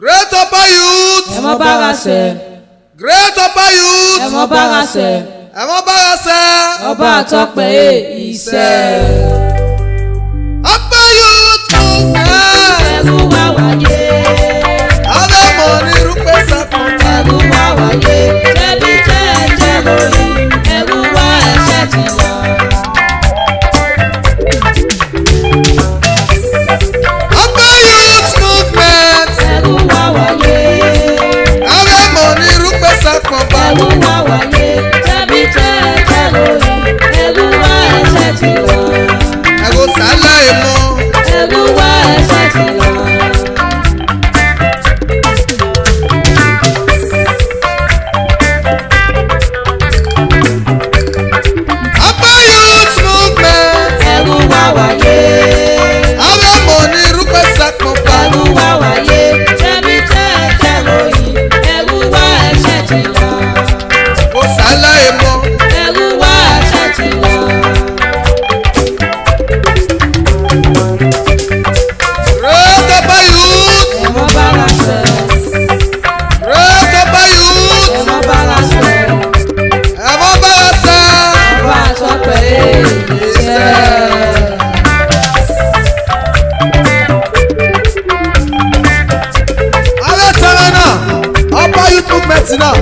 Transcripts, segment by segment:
Great upper youth. Great upper youth. Ọba àtọ́pẹ́ iṣẹ́. Upper youth movement. Ẹ̀rù wá wáyé. Abẹ́ mọ̀ ní rúpẹ́ sẹ́kùn. Ẹ̀rù wá wáyé. Jẹ́bi jẹ́ lórí. Ẹ̀rù wá ẹ̀ṣẹ̀ ti lọ. Upper youth movement. Ẹ̀rù wá wáyé. Abẹ́ mọ̀ ní rúpẹ́ sẹ́kùn. Ẹ̀rù wá wáyé. Jẹ́bi jẹ́ lórí. Ẹ̀rù wá ẹ̀ṣẹ̀ ti lọ. Ẹ̀rù sálẹ̀ ìmọ̀. Ẹ̀rù wá ẹ̀ṣẹ̀ ti lọ. Upper youth movement. Ẹ̀rù wá wáyé. Abẹ́ mọ̀ ní rúpẹ́ sẹ́kùn. Ẹ̀rù wá wáyé. Jẹ́bi jẹ́ lórí. Ẹ̀rù wá ẹ̀ṣẹ̀ ti lọ. Ẹ̀rù sálẹ̀ ìmọ̀. Ẹ̀rù wá ẹ̀ṣẹ̀ ti lọ. Great upper youth. Ẹ̀mọ́ bá láṣẹ. Great upper youth. Ẹ̀mọ́ bá láṣẹ. Ẹ̀mọ́ bára sẹ́. Ọba àtọ́pẹ́ iṣẹ́. Alẹ́ tẹ̀lé náà, upper youth movement náà.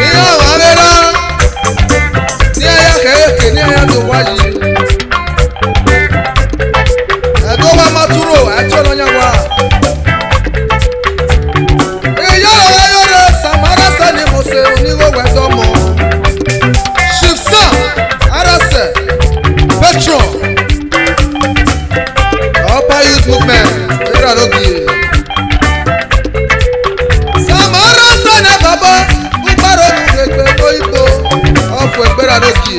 Ìyá àwọn abẹ́rẹ́ ní ẹ̀yà kẹ̀kẹ́ ní ẹ̀yà tó wáyé. Ẹ̀dọ́ wa máa túrò ẹ̀tí ọ̀nà wa. Ìyá ọ̀rẹ́ yọ̀rẹ́ Samara sẹ́ni mo ṣe oníwó wẹ̀sọ̀ mọ́. Ṣìfṣà Arásẹ̀ Petron upper youth movement ìrà lókè. Samara sẹ́ni bàbá Bùkárò Nùgbẹ̀gbẹ̀ Lóyìnbó ọ̀fọ̀ ìgbéra lókè.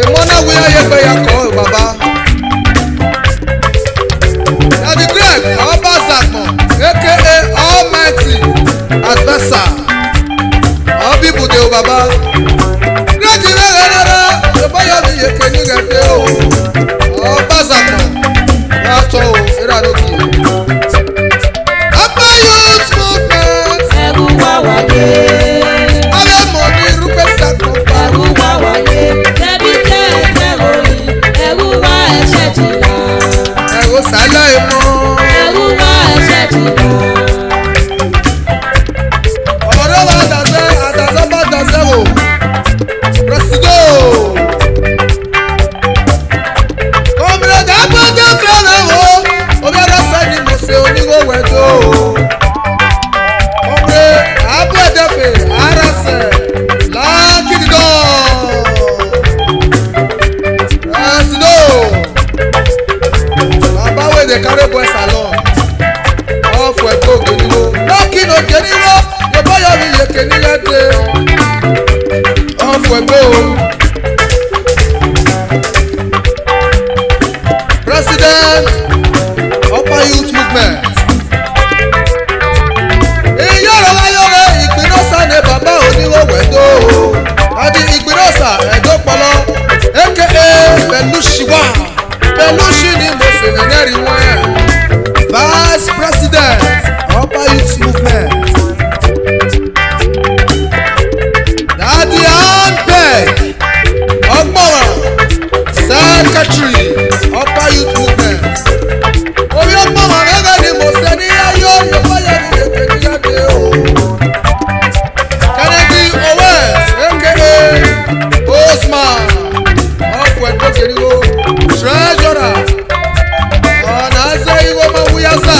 Èmọ́nà wíyá yẹgbẹ́ ya kọ́ bàbá. Daddy Greg Obazakmo aka Almighty Adversar. All people dey o baba. Greg rere Yorùbá yọ mi yèké ní gẹ̀gẹ́ o. Obazakmo yàtọ̀ o ìrà lókè. Upper youth movement. Ẹ̀rù wá wáyé. Abẹ́ mọ̀ ní rúpẹ́ sẹ́kùn. Ẹ̀rù wá wáyé. Jẹ́bi jẹ́ lórí. Ẹ̀rù wá ẹ̀ṣẹ̀ ti lọ. Ẹ̀rù sálẹ̀ ìmọ̀. Ẹ̀rù wá ẹ̀ṣẹ̀ ti lọ. Ọ̀rọ̀ wa àdàzẹ́ bá dàzẹ́ o. Presido. Kọ̀mìnàjà gbọ́dọ̀ fẹ́ràn o. Omi ẹ̀rọ sẹ́ni mo ṣe oníwó wẹ̀dọ̀ o. Ọmọ abúlé dẹ́fẹ̀ arásẹ̀ lákìdìdọ́. Presido. Bàbá wey dey carry boys along. Ọ̀fọ̀ ẹ̀gbẹ́ ògèniwo. Lọ́kì ní ògèniwo. Yorùbá yọ mi yèké nílẹ̀ dé. Ọ̀fọ̀ ẹ̀gbẹ́ o. President upper youth movement. Ìyọ̀rọ̀ ayọ̀rọ̀ ìgbìnọ́sà ni bàbá oníwó wẹ̀dọ̀ o. Àbí ìgbìnọ́sà ẹ̀dọ́ pọlọ aka Belushiwa. Belushi ni mo sì nẹ̀nẹ́rì wọ́n ẹ̀. Vice President upper youth movement. Daddy Handbag Ọgbọ̀nwá Secretary upper youth movement. Orí ọgbọ̀nwá gẹ́gẹ́ ni mo ṣe ní ayọ̀ Yorùbá yẹn ní ètò ìjáde o. Kennedy Owens aka Osman ọ̀pọ̀ ẹ̀kọ́ keriwo Treasurer ọ̀nà àṣẹ ìwọ máa wúyá sá.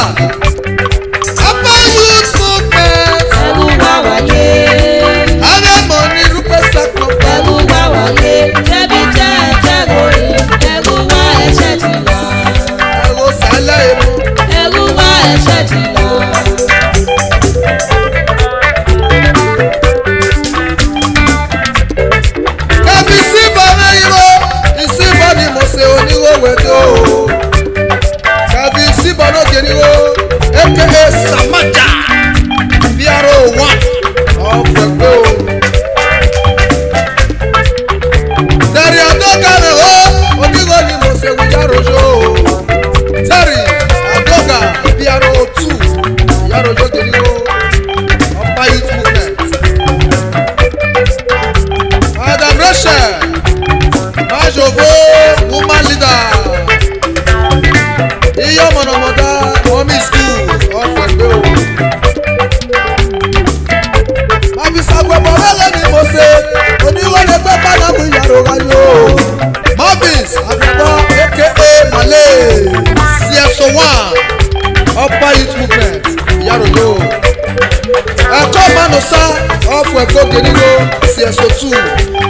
Upper youth movement. Ẹ̀rù wá wáyé. Abẹ́ mọ̀ ní rúpẹ́ sẹ́kùn. Ẹ̀rù wá wáyé. Jẹ́bi jẹ́ lórí. Ẹ̀rù wá ẹ̀ṣẹ̀ ti lọ. Ẹ̀rù sálẹ̀ ìmọ̀. Ẹ̀rù wá ẹ̀ṣẹ̀ ti lọ. Kẹ́mi síbọ̀ ní ìwọ. Ìsíbọ̀ ni mo ṣe oníwó wẹ̀dọ̀ o. Kẹ́mi síbọ̀ náà keriwo aka Samaja Biaro 1 ọ̀fọ̀ ẹ̀gbẹ́ o. Dari Adoga rẹ̀ o. Oníwó ni mo ṣe wíyá rojo o. Terry Adoga. mọ̀nàmọ́dá mọ́mí skul ọ̀fẹ́ gbé o. Àbísàgbẹ̀bọ̀ wẹ́lẹ̀ ni mo ṣe oníwọlé pẹ́ pánákù ìyàrá ògáyò. Marvins àgbẹ̀bọ̀ aka Malay CSO1 Upper Youth Movement ìyàrá òyò. Ẹ̀kọ́ Manosa ọ̀fọ̀ ẹ̀kọ́ Genigo CSO2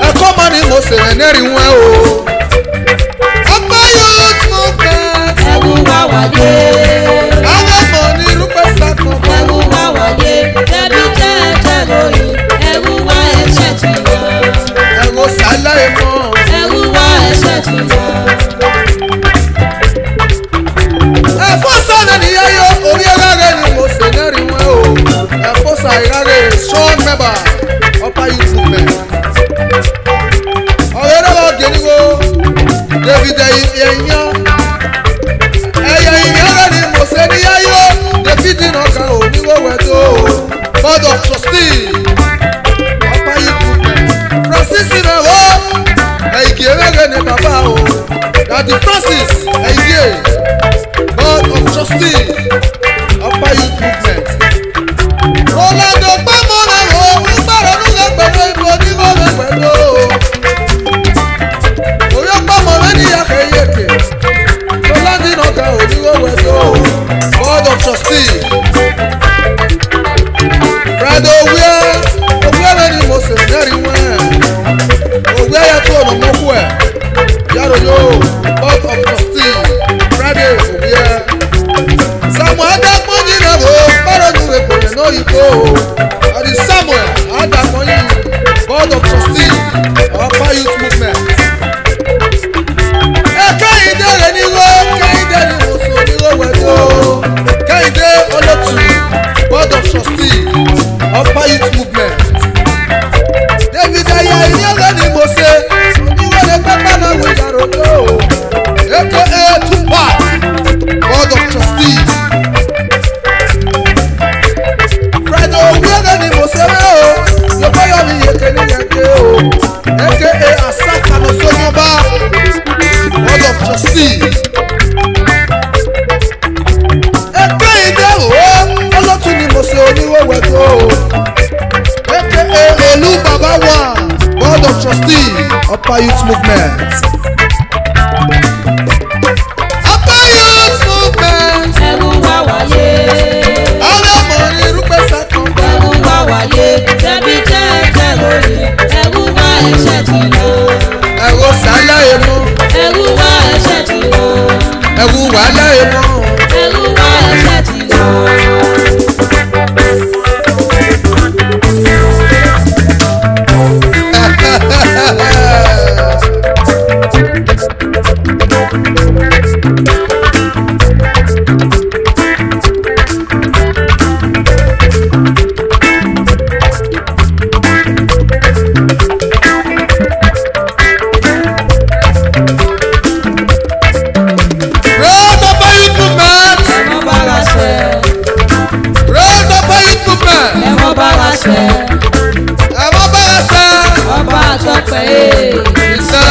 ẹ̀kọ́ mani mo ṣe ẹ̀nẹ́rì wọn o. Upper Youth Movement. Ẹ̀rù wá wáyé. Àwọn ọmọ ní irúgbẹ́ sàkó. Ẹ̀rù wá wáyé. Tẹ̀bí tẹ̀tẹ̀ lóyún. Ẹ̀rù wá ẹ̀ṣẹ̀ ti wá. Ẹ̀rù sálẹ̀ mọ́. Ẹ̀rù wá ẹ̀ṣẹ̀ ti wá. Ẹ̀fọ́ sọ̀rọ̀ nìyẹn yọ orí ẹ̀rẹ́ ni mo ṣe ẹ̀nẹ́rì wọn o. Ẹ̀fọ́ sàìrárẹ̀ strong member Upper Youth Movement. Ọ̀rẹ́ náà wọ́n Genigo David ẹ̀yẹ̀yàn. Ni mo ṣe ní yáyó David náà kan ò ní wọ́wẹ́ tó board of trustee Upper Youth Movement Francis náà wọ́ ẹ̀yìnkì ẹ̀rẹ́gẹ́ ní bàbá o Daddy Francis ẹ̀yìnkì board of trustee Upper Youth Movement. Rolando gbọ́mọ́ra wo ń gbàrọ̀ nílẹ̀ pẹ̀lú ìbò onímọ̀ràn pẹ̀lú oyó gbọ́mọ̀rẹ́ ní yàkẹ́yẹkẹ́. Rolando náà kan ò ní wọ́wẹ́ tó board of trustee Friday owó ni mo ṣe lẹ́rìí wọ́n owó ẹ̀yẹ tó ọ̀nà mọ́kú ẹ̀ yàrá yóò board of trustee Friday owó Samuel Adakunyi náà wò bọ́dọ̀ ní ìpínlẹ̀ náà yìí kó àti Samuel Adakunyi board of trustee Upper Youth Movement. Kẹ́hìndé rẹ̀ ní wó Kẹ́hìndé ní wòsàn ní wó wẹ̀ tó Kẹ́hìndé Olótù board of trustee Upper Youth Movement. David ẹ̀yà ìyẹ́rẹ́ ni mo ṣe oníwọlé pápá náà wò yàrá tó aka Tupac board of trustee. Friday owó ni mo ṣe rẹ́ o yọ̀bọ̀ yọ̀ mi yèké ní yẹ̀ké o aka Asaka lọ sọ́yọ́bá board of trustee. Ẹgbẹ́ ìdẹ́rù Olótù ni mo ṣe oníwọ̀wẹ̀ tó aka Olú Bàbá wà board of trustee Upper Youth Movement. Upper Youth Movement. Ẹ̀rù wá wáyé. Àwọn ọmọ ní irúgbẹ́ sàkó. Ẹ̀rù wá wáyé. Tẹ̀bí tẹ̀tẹ̀ lóyún. Ẹ̀rù wá ẹ̀ṣẹ̀ ti wá. Ẹ̀rù sálẹ̀ mọ́. Ẹ̀rù wá ẹ̀ṣẹ̀ ti wá. Ẹ̀rù wàhálẹ̀ mọ́. Ẹ̀rù wá ẹ̀ṣẹ̀ ti wá. Great Upper Youth Movement. Ẹ̀wọ̀n bára ṣẹ. Great Upper Youth Movement. Ẹ̀wọ̀n bára ṣẹ. Ẹ̀wọ̀n bẹ̀rẹ̀ sẹ́. Ọba àtọ́pẹ́ ẹ̀. Ìṣe.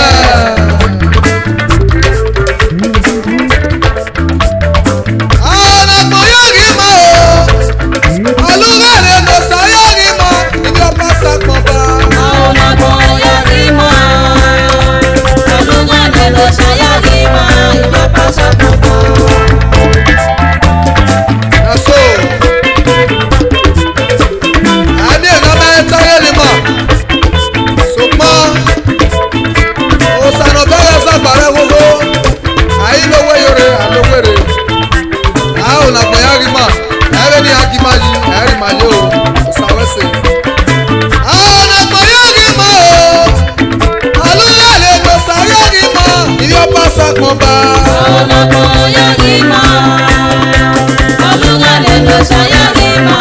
Àwọn àgbò yóò rí mọ́ o. Olúwẹ̀rẹ̀ ló sọ yóò rí mọ́. Ibi ọba sàgbọ̀n bá. Àwọn ọmọ yóò rí mọ́. Olúwàdé ló ṣayá rí mọ́. Ìjọba sọ̀kọ̀ bọ̀. Ẹ̀sọ́. Àmì ìná bẹ́ẹ̀ tẹ́lẹ̀ ni mọ̀. Ṣùgbọ́n òsànà bẹ́rẹ̀ sàgbàrẹ́ gbogbo. Àyílówó yòrè àlówèrè. Àwọn làgbọ̀ yá rí mọ̀. Ẹ̀rẹ́ ni Agimaji ẹ̀rí màá yóò ṣàwẹ́sẹ̀. Àwọn àgbọ̀ yá rí mọ̀ o. Olúwẹ̀rẹ̀ ló sọ yóò rí mọ́. Ibi ọba sàgbọ̀n bá. Àwọn ọmọ yóò rí mọ́. Olúwàdé ló ṣayá rí mọ́.